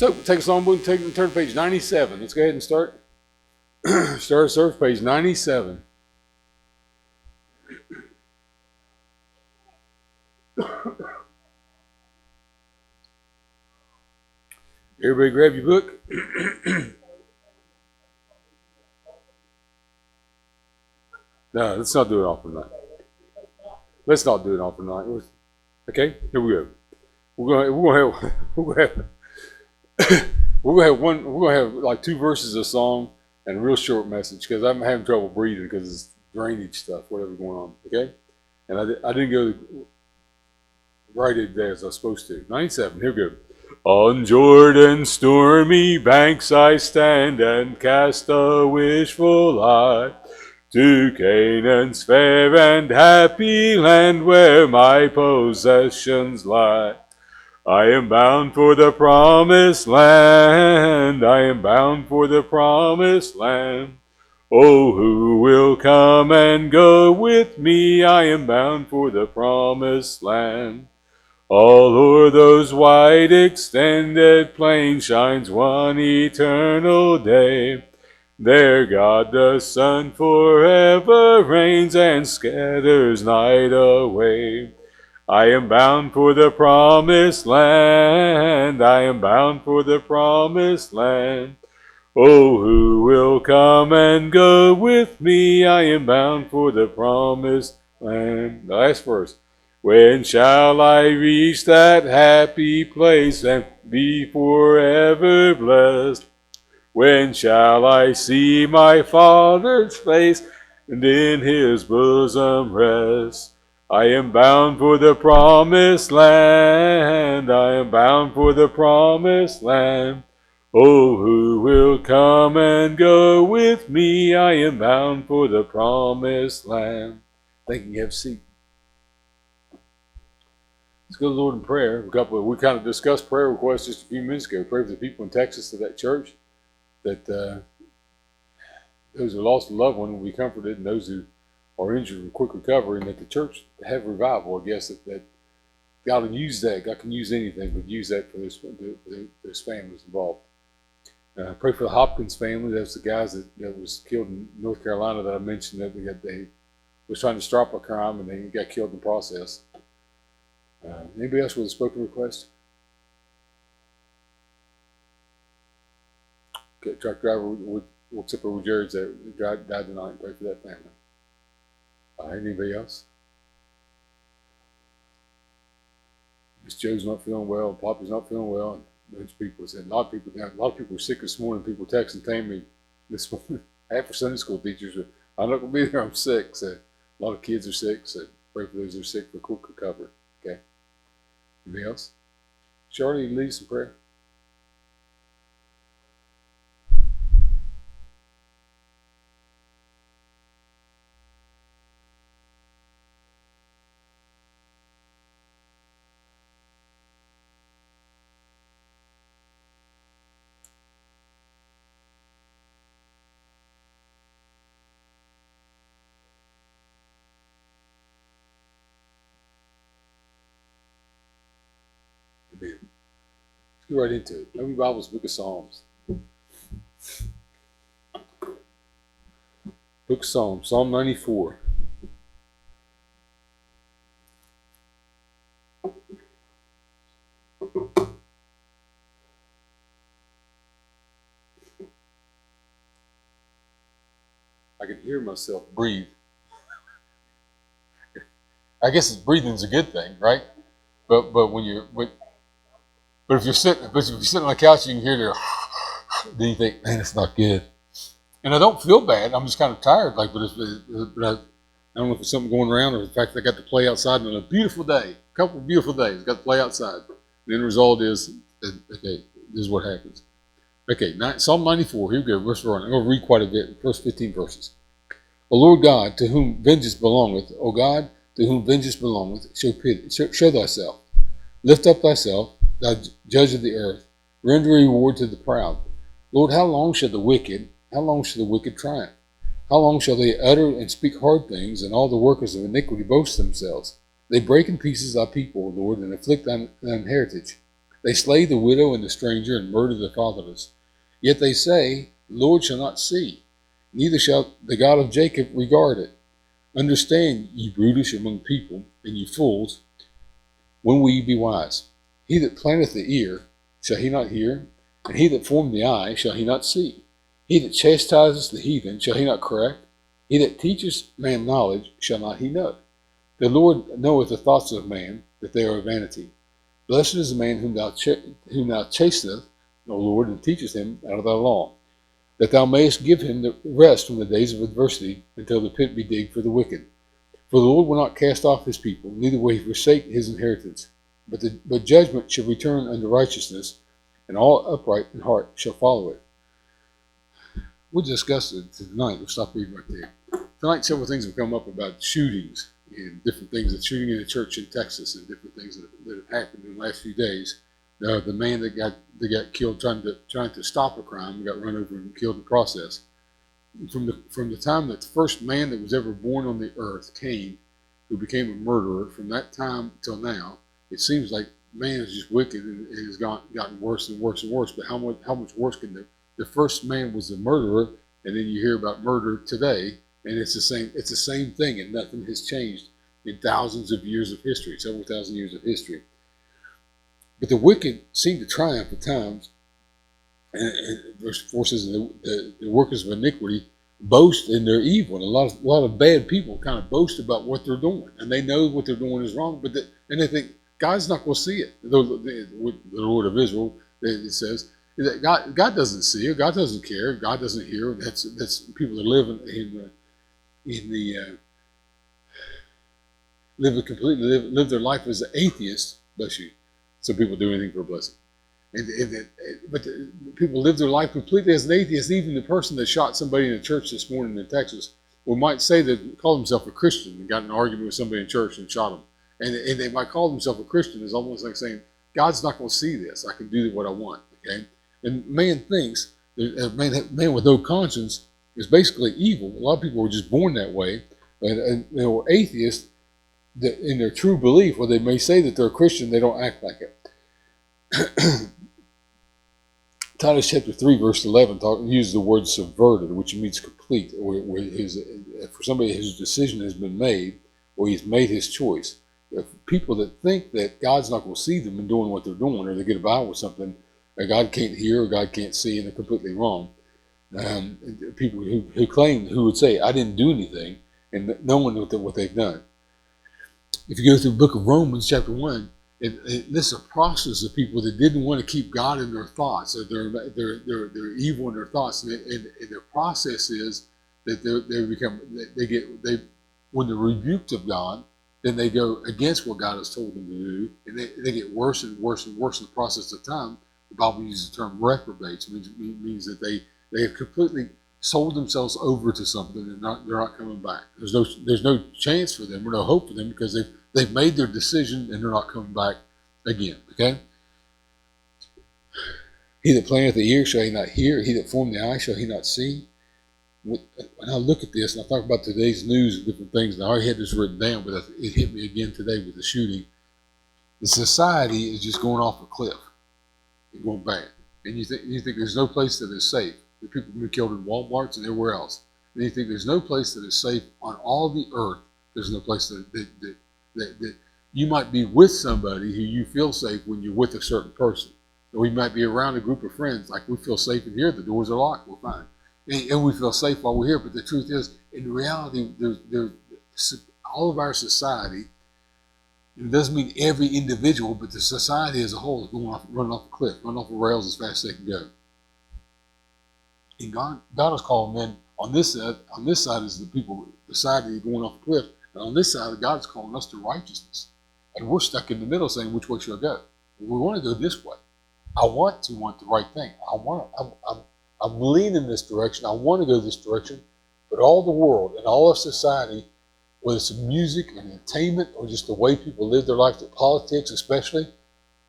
So take a songbook and turn to page 97. Let's go ahead and start. Start service page 97. Everybody grab your book. No, let's not do it all for tonight. Let's not do it all for tonight. Okay, here we go. We're gonna have like 2 verses of song and a real short message because I'm having trouble breathing because it's drainage stuff, whatever's going on. Okay, and I didn't go right there as I was supposed to. 97. Here we go. On Jordan's stormy banks I stand and cast a wishful eye to Canaan's fair and happy land where my possessions lie. I am bound for the promised land. I am bound for the promised land. Oh, who will come and go with me? I am bound for the promised land. All o'er those wide extended plains shines one eternal day. There God the Son forever reigns and scatters night away. I am bound for the promised land. I am bound for the promised land. Oh, who will come and go with me? I am bound for the promised land. The last verse. When shall I reach that happy place and be forever blessed? When shall I see my Father's face and in his bosom rest? I am bound for the promised land. I am bound for the promised land. Oh, who will come and go with me? I am bound for the promised land. Thank you. Have a seat. Let's go to the Lord in prayer. We kind of discussed prayer requests just a few minutes ago. Pray for the people in Texas to that church, that those who lost a loved one will be comforted, and those who are injured will quick recovery, and that the church have revival. I guess that God will use that. God can use anything, but use that for those families involved. Pray for the Hopkins family. That's the guys that was killed in North Carolina that I mentioned, that they was trying to stop a crime and they got killed in the process. Anybody else with a spoken request? Okay, truck driver walks up over Jared's that died tonight. Pray for that family. Anybody else? Miss Joe's not feeling well. Poppy's not feeling well. And a bunch of people said, a lot of people were sick this morning. People texting Tammy this morning. Half for Sunday school teachers, I'm not going to be there. I'm sick. So a lot of kids are sick. So pray for those who are sick for quick recovery. Okay. Anybody else? Charlie, you lead some prayer. Let's get right into it. Open your Bible's Book of Psalms. Book of Psalms, Psalm 94. I can hear myself breathe. I guess breathing's a good thing, right? But if you're sitting on the couch, you can hear their. Then you think, man, it's not good. And I don't feel bad. I'm just kind of tired. But I don't know if it's something going around, or the fact that I got to play outside on a beautiful day, a couple of beautiful days. Got to play outside. The end result is, okay, this is what happens. Okay, Psalm 94. Here we go. Verse 1. I'm going to read quite a bit. First 15 verses. O Lord God, to whom vengeance belongeth, O God, to whom vengeance belongeth, show pity, show thyself. Lift up thyself, thou judge of the earth. Render reward to the proud. Lord, how long shall the wicked triumph? How long shall they utter and speak hard things, and all the workers of iniquity boast themselves? They break in pieces thy people, Lord, and afflict thine heritage. They slay the widow and the stranger and murder the fatherless. Yet they say, the Lord shall not see, neither shall the God of Jacob regard it. Understand, ye brutish among people, and ye fools, when will ye be wise? He that planteth the ear, shall he not hear? And he that formed the eye, shall he not see? He that chastises the heathen, shall he not correct? He that teacheth man knowledge, shall not he know? The Lord knoweth the thoughts of man, that they are vanity. Blessed is the man whom thou chasteneth, O Lord, and teachest him out of thy law, that thou mayest give him the rest from the days of adversity, until the pit be digged for the wicked. For the Lord will not cast off his people, neither will he forsake his inheritance. But judgment shall return unto righteousness, and all upright in heart shall follow it. We'll discuss it tonight. We'll stop reading right there. Tonight, several things have come up about shootings and different things. The shooting in a church in Texas and different things that have happened in the last few days. The man that got killed trying to stop a crime got run over and killed in the process. From the time that the first man that was ever born on the earth, Cain, who became a murderer, from that time till now, it seems like man is just wicked and has gotten worse and worse and worse. But how much worse can the first man was a murderer, and then you hear about murder today, and it's the same thing, and nothing has changed in thousands of years of history, several thousand years of history. But the wicked seem to triumph at times. And verse 4 says, the workers of iniquity boast in their evil. And a lot of bad people kind of boast about what they're doing. And they know what they're doing is wrong, and they think, God's not going to see it. The Lord of Israel, it says, that God doesn't see it. God doesn't care. God doesn't hear. That's people that live live their life as an atheist. Bless you. Some people do anything for a blessing. But people live their life completely as an atheist. Even the person that shot somebody in the church this morning in Texas, might say that call himself a Christian and got in an argument with somebody in church and shot him. And they might call themselves a Christian. Is almost like saying, God's not going to see this. I can do what I want. Okay? And man thinks that a man with no conscience is basically evil. A lot of people were just born that way. And they were atheists that in their true belief, where they may say that they're a Christian, they don't act like it. Titus chapter 3 verse 11 uses the word subverted, which means complete, where for somebody whose decision has been made, or he's made his choice. If people that think that God's not going to see them in doing what they're doing, or they get by with something that God can't hear or God can't see, and they're completely wrong. People who would say, I didn't do anything, and knowing what they've done. If you go through the book of Romans chapter 1, this is a process of people that didn't want to keep God in their thoughts. So they're evil in their thoughts, and their process is that when they're rebuked of God, then they go against what God has told them to do, and they get worse and worse and worse in the process of time. The Bible uses the term reprobates, which means that they have completely sold themselves over to something, and they're not coming back. There's no chance for them or no hope for them, because they've made their decision and they're not coming back again. Okay? He that planteth the ear, shall he not hear? He that formed the eye, shall he not see? When I look at this and I talk about today's news and different things, and I already had this written down, but it hit me again today with the shooting. The society is just going off a cliff and going bad. And you think there's no place that is safe. The people have been killed in Walmarts and everywhere else. And you think there's no place that is safe on all the earth. There's no place that you might be with somebody who you feel safe when you're with a certain person. Or we might be around a group of friends, like we feel safe in here, the doors are locked, we're fine. And we feel safe while we're here, but the truth is, in reality, all of our society, it doesn't mean every individual, but the society as a whole is running off a cliff, running off the rails as fast as they can go. And God is calling men on this side is the society going off a cliff, and on this side, God is calling us to righteousness. And we're stuck in the middle saying, which way should I go? We want to go this way. I want the right thing. I'm leaning this direction. I want to go this direction. But all the world and all of society, whether it's music and entertainment or just the way people live their life, the politics especially,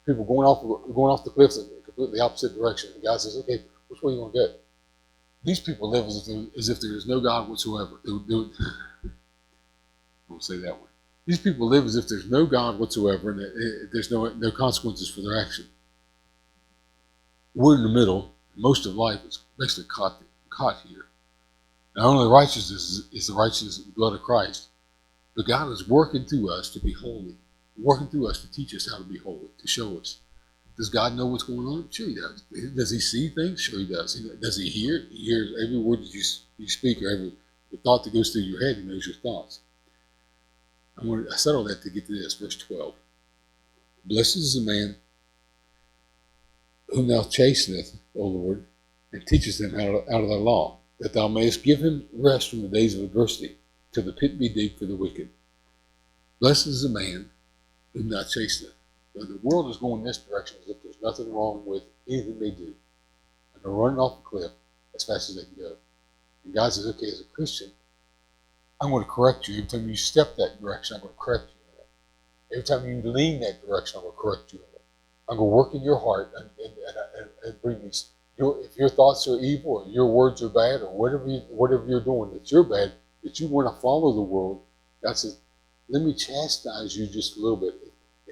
people going off the cliffs in a completely opposite direction. And God says, okay, which way are you going to go? These people live as if there is no God whatsoever. I won't say that way. These people live as if there's no God whatsoever, and there's no consequences for their action. we're in the middle. Most of life is basically caught here. Not only righteousness is the righteousness of the blood of Christ, but God is working through us to be holy, working through us to teach us how to be holy, to show us. Does God know what's going on? Sure he does. Does he see things? Sure he does. Does he hear? He hears every word that you speak, or every thought that goes through your head. He knows your thoughts. I said all that to get to this, verse 12. Blessed is the man whom thou chasteneth, O Lord, and teachest him out of thy law, that thou mayest give him rest from the days of adversity, till the pit be digged for the wicked. Blessed is the man whom thou chasteneth. Now, the world is going this direction as if there's nothing wrong with anything they do. And they're running off a cliff as fast as they can go. And God says, okay, as a Christian, I'm going to correct you. Every time you step that direction, I'm going to correct you in it. Every time you lean that direction, I'm going to correct you in it. I'm going to work in your heart and bring these. If your thoughts are evil, or your words are bad, or whatever you're doing that you're bad, that you want to follow the world, God says, let me chastise you just a little bit.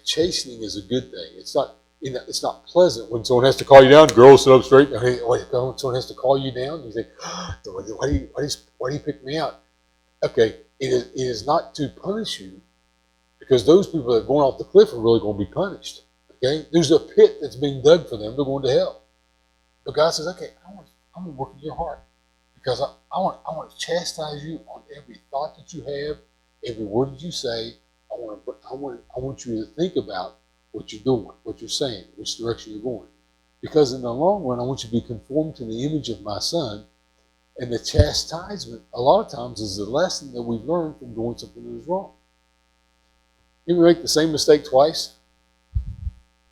Chastening is a good thing. It's not pleasant when someone has to call you down. Girl, sit up straight. When someone has to call you down, you think, why do you pick me out? Okay, it is not to punish you, because those people that are going off the cliff are really going to be punished. Okay, there's a pit that's being dug for them. They're going to hell. But God says, okay, I'm going to work in your heart, because I want to chastise you on every thought that you have, every word that you say. I want you to think about what you're doing, what you're saying, which direction you're going. Because in the long run, I want you to be conformed to the image of my Son. And the chastisement, a lot of times, is the lesson that we've learned from doing something that is wrong. You ever make the same mistake twice?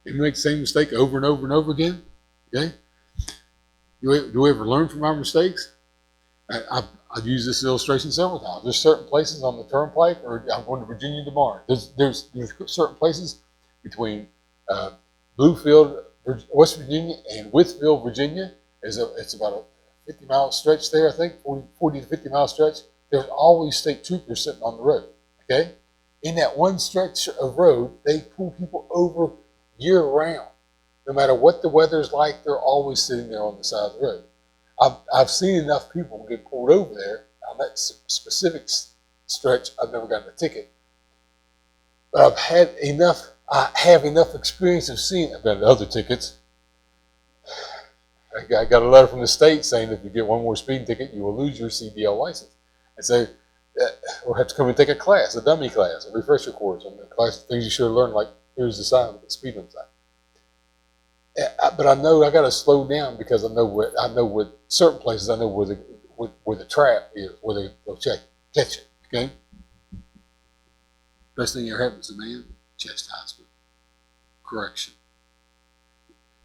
You make the same mistake over and over and over again? Okay? Do we ever learn from our mistakes? I've used this illustration several times. There's certain places on the turnpike, or I'm going to Virginia tomorrow. There's certain places between Bluefield, West Virginia, and Whitfield, Virginia. It's about a 50-mile stretch there, I think, 40 to 50-mile stretch. There's always state troopers sitting on the road. Okay, in that one stretch of road, they pull people over year-round. No matter what the weather's like, they're always sitting there on the side of the road. I've seen enough people get pulled over there. On that specific stretch, I've never gotten a ticket. But I have enough experience of seeing, I've got other tickets. I got a letter from the state saying if you get one more speeding ticket, you will lose your CDL license. And so we'll have to come and take a class, a dummy class, a refresher course on the class, things you should have learned, like here's the sign, the speed limit sign. But I know I got to slow down, because I know with certain places, I know where the trap is, where they'll catch it. Okay. Best thing that ever happens to man: chastisement, correction.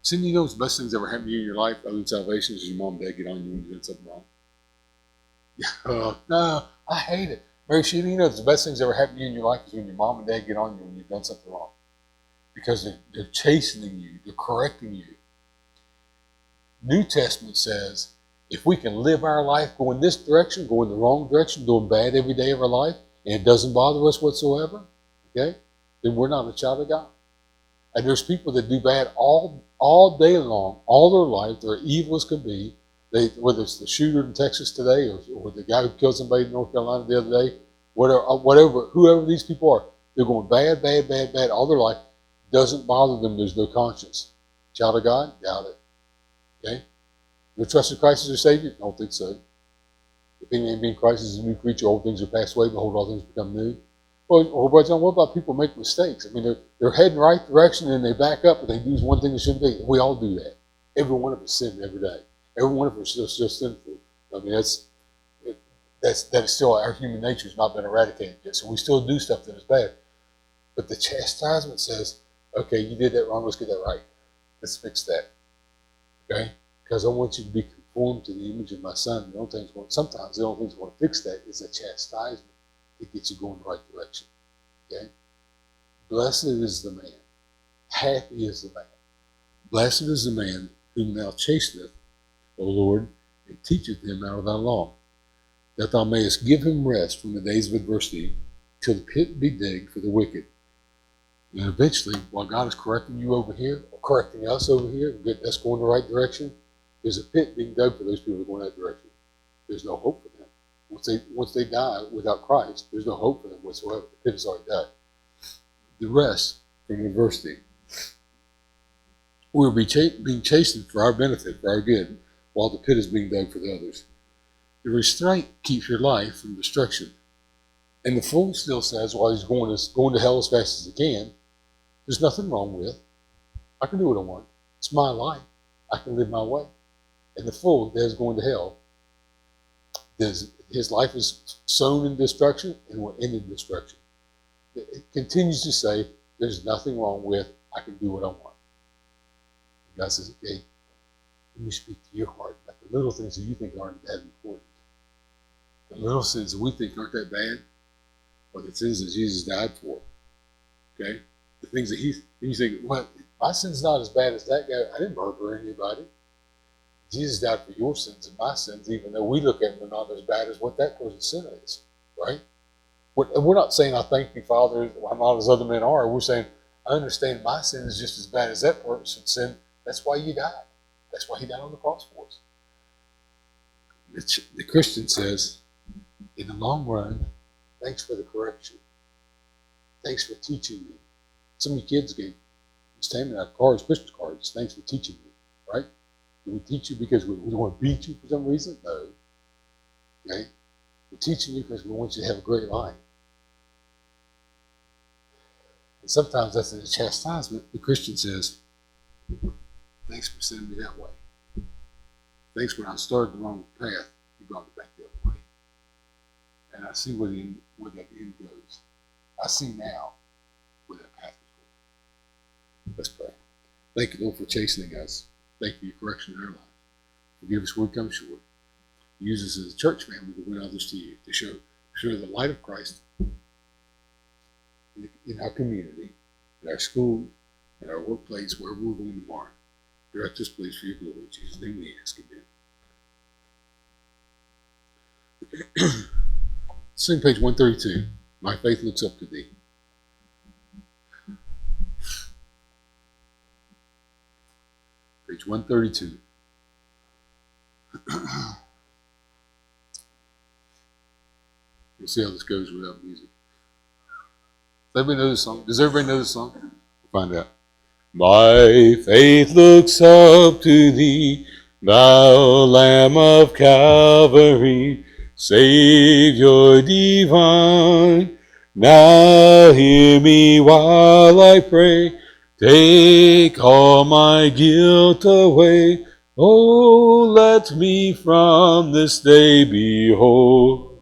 Cindy, you know the best things that ever happened to you in your life, other than salvation, is your mom and dad get on you when you did something wrong. No, I hate it. Mary Sheila, you know the best things that ever happened to you in your life is when your mom and dad get on you when you've done something wrong. Because they're chastening you, they're correcting you. New Testament says, if we can live our life going this direction, going the wrong direction, doing bad every day of our life, and it doesn't bother us whatsoever, okay, then we're not a child of God. And there's people that do bad all day long, all their life. They're evil as can be. Whether it's the shooter in Texas today, or the guy who killed somebody in North Carolina the other day, whoever these people are, they're going bad all their life. Doesn't bother them. There's no conscience. Child of God? Doubt it. Okay? You trust in Christ as your Savior? Don't think so. If any man be in Christ is a new creature, old things are passed away, behold, all things become new. Well, Brother John, what about people make mistakes? I mean, they're heading the right direction and they back up, but they do one thing they shouldn't do. We all do that. Every one of us sin every day. Every one of us is just sinful. I mean, that is still, our human nature has not been eradicated yet. So we still do stuff that is bad. But the chastisement says, okay, you did that wrong, let's get that right. Let's fix that. Okay? Because I want you to be conformed to the image of my Son. Sometimes the only thing that's going to fix that is a chastisement to get you going the right direction. Okay? Blessed is the man. Happy is the man. Blessed is the man whom thou chasteneth, O Lord, and teacheth him out of thy law, that thou mayest give him rest from the days of adversity, till the pit be digged for the wicked. And eventually, while God is correcting you over here, correcting us over here, getting us going the right direction. There's a pit being dug for those people who are going that direction. There's no hope for them. Once they die without Christ, there's no hope for them whatsoever. The pit is already dug. The rest from adversity. We're being chastened for our benefit, for our good, while the pit is being dug for the others. The restraint keeps your life from destruction. And the fool still says, while he's going to hell as fast as he can, there's nothing wrong with it. I can do what I want. It's my life. I can live my way. And the fool that is going to hell, his life is sown in destruction and will end in destruction. It continues to say, there's nothing wrong with, I can do what I want. And God says, okay, let me speak to your heart about the little things that you think aren't that important. The little sins that we think aren't that bad, or the sins that Jesus died for. Okay? The things that you think, well, my sin's not as bad as that guy. I didn't murder anybody. Jesus died for your sins and my sins, even though we look at them not as bad as what that person's sin is. Right? We're not saying, I thank you, Father, I'm not as other men are. We're saying, I understand my sin is just as bad as that person's sin. That's why you died. That's why he died on the cross for us. The Christian says, in the long run, thanks for the correction. Thanks for teaching me. Some of you kids gave standing out cards, Christmas cards. Thanks for teaching me. Right? Do we teach you because we want to beat you for some reason? No. Okay? We're teaching you because we want you to have a great life. And sometimes that's in a chastisement. The Christian says, thanks for sending me that way. Thanks when I started the wrong path, you brought me back the other way. And I see where that end goes. I see now where that path is going. Let's pray. Thank you, Lord, for chastening us. Thank you for your correction in our lives. Forgive us when we come short. Use us as a church family to win others to you, to show the light of Christ in our community, in our school, in our workplace, wherever we're going tomorrow. Direct us, please, for your glory. In Jesus' name we ask. Amen. Sing page 132. My faith looks up to thee. Page 132. We'll see how this goes without music. Does everybody know this song? Does everybody know this song? We'll find out. My faith looks up to thee, thou Lamb of Calvary, Savior divine. Now hear me while I pray, take all my guilt away. Oh, let me from this day behold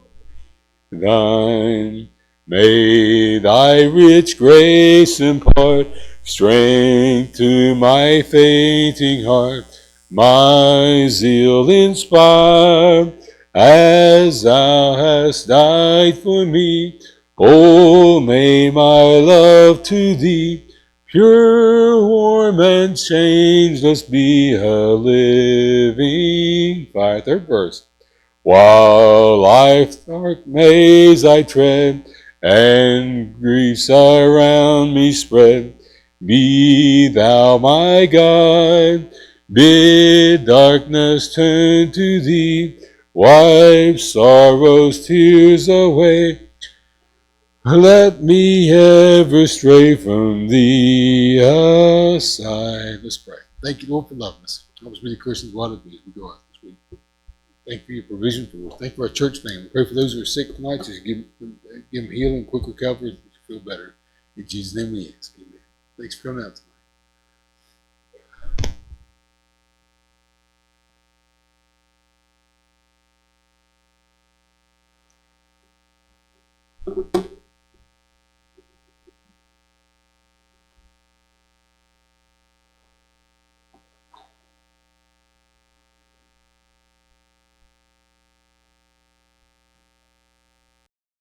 thine. May thy rich grace impart strength to my fainting heart, my zeal inspire, as thou hast died for me. Oh, may my love to thee pure, warm, and changeless be a living fire. Third verse. While life's dark maze I tread, and griefs around me spread, be thou my guide. Bid darkness turn to thee, wipe sorrow's tears away. Let me ever stray from thee aside. Let's pray. Thank you, Lord, for loving us. Help us be the Christians we ought to be as we go out this week. Thank you for your provision for us. Thank you for our church family. Pray for those who are sick tonight. Just give them healing, quick recovery, feel better. In Jesus' name we ask. Amen. Thanks for coming out tonight.